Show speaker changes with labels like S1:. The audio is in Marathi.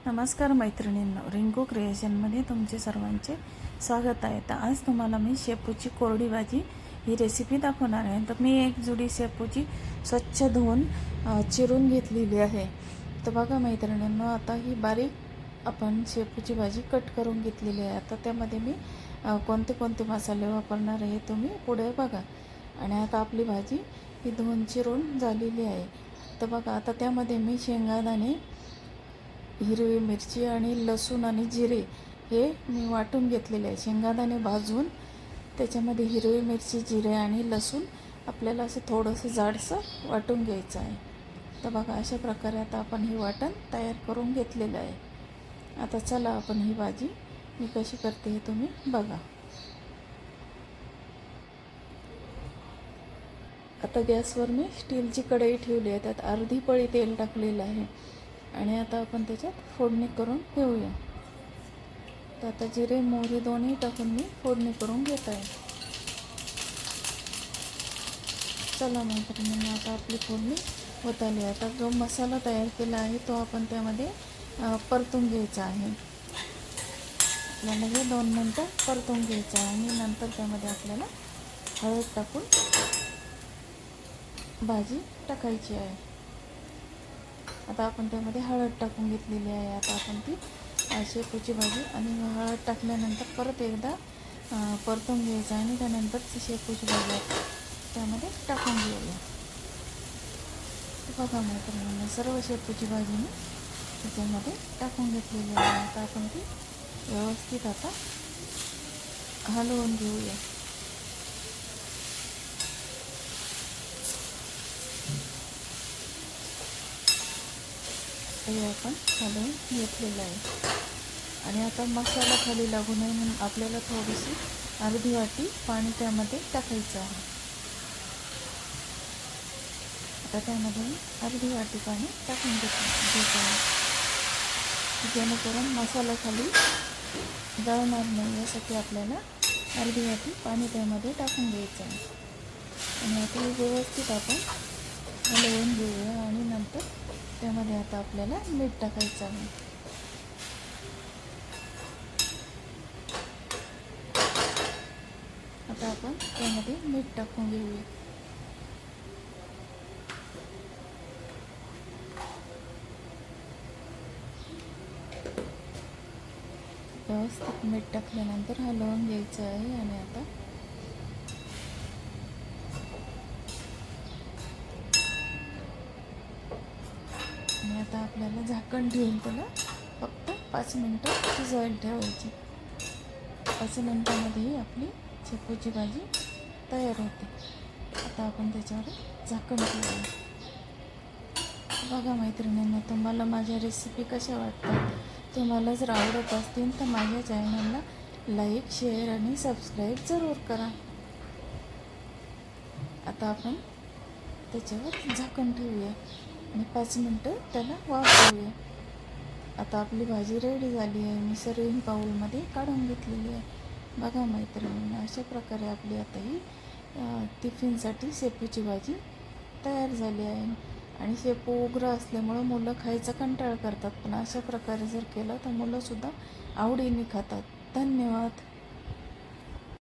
S1: नमस्कार मैत्रिणींनो, रिंकू क्रिएशनमध्ये तुमचे सर्वांचे स्वागत आहे. तर आज तुम्हाला मी शेपूची कोरडी भाजी ही रेसिपी दाखवणार आहे. तर मी एक जुडी शेपूची स्वच्छ धुवून चिरून घेतलेली आहे. तर बघा मैत्रिणींनो, आता ही बारीक आपण शेपूची भाजी कट करून घेतलेली आहे. आता त्यामध्ये मी कोणते कोणते मसाले वापरणार आहे तुम्ही पुढे बघा. आणि आता आपली भाजी ही धुवून चिरून झालेली आहे. तर बघा, आता त्यामध्ये मी शेंगदाणे, हिरवी मिरची आणि लसूण आणि जिरे हे मी वाटून घेतलेले आहे. शेंगदाणे भाजून त्याच्यामध्ये हिरवी मिरची, जिरे आणि लसूण आपल्याला असं थोडंसं जाडसं वाटून घ्यायचं आहे. तर बघा, अशा प्रकारे आता आपण हे वाटण तयार करून घेतलेलं आहे. आता चला आपण ही भाजी मी कशी करते हे तुम्ही बघा. आता गॅसवर मी स्टीलची कढई ठेवली आहे. त्यात अर्धी पळी तेल टाकलेलं आहे आणि आता आपण त्याच्यात फोडणी करून घेऊया. तर आता जिरे मोहरी दोन्ही टाकून मी फोडणी करून घेत आहे. चला मैत्रिणींनी, आता आपली फोडणी होत आली. आता जो मसाला तयार केला आहे तो आपण त्यामध्ये परतून घ्यायचा आहे. आपल्याला हे 2 मिनटं परतून घ्यायचं आहे आणि नंतर त्यामध्ये आपल्याला हळद टाकून भाजी टाकायची आहे. आता आपण त्यामध्ये हळद टाकून घेतलेली आहे. आता आपण ती शेपूची भाजी आणि हळद टाकल्यानंतर परत एकदा परतून घ्यायचं आणि त्यानंतर ती शेपूची भाजी त्यामध्ये टाकून घेऊया. बघा मैत्रिणींना, सर्व शेपूची भाजी मी त्याच्यामध्ये टाकून घेतलेली आहे. आता आपण ती व्यवस्थित आता हलवून घेऊया. हे आपण हलवून घेतलेलं आहे. आणि आता मसाला खाली लागू नये म्हणून आपल्याला थोडीशी अर्धी वाटी पाणी त्यामध्ये टाकायचं आहे. आता त्यामध्ये अर्धी वाटी पाणी टाकून घेत आहे, जेणेकरून मसाला खाली जळणार नाही यासाठी आपल्याला अर्धी वाटी पाणी त्यामध्ये टाकून घ्यायचं आहे. आणि आता व्यवस्थित आपण हलवून घेऊया आणि नंतर त्यामध्ये आता आपल्याला मीठ टाकायचं आहे. आता आपण त्यामध्ये मीठ टाकून घेऊया. व्यवस्थित मीठ टाकल्यानंतर हलवून घ्यायचं आहे. आणि आता आपल्याला झाकण ठेवून त्याला फक्त 5 मिनटं शिजवायला ठेवायची. 5 मिनटामध्येही आपली शेपूची भाजी तयार होते. आता आपण त्याच्यावर झाकण ठेवूया. बघा मैत्रिणींना, तुम्हाला माझ्या रेसिपी कशा वाटतात? तुम्हाला जर आवडत असतील तर माझ्या चॅनलला लाईक, शेअर आणि सबस्क्राईब जरूर करा. आता आपण त्याच्यावर झाकण ठेवूया आणि 5 मिनटं त्याला वाफ देऊया. आता आपली भाजी रेडी झाली आहे. मी सर्विंग बाउलमध्ये काढून घेतलेली आहे. बघा मैत्रिणींना, अशा प्रकारे आपली आता ही टिफिनसाठी शेपूची भाजी तयार झाली आहे. आणि शेपू उग्र असल्यामुळं मुलं खायचा कंटाळा करतात, पण अशा प्रकारे जर केलं तर मुलंसुद्धा आवडीने खातात. धन्यवाद.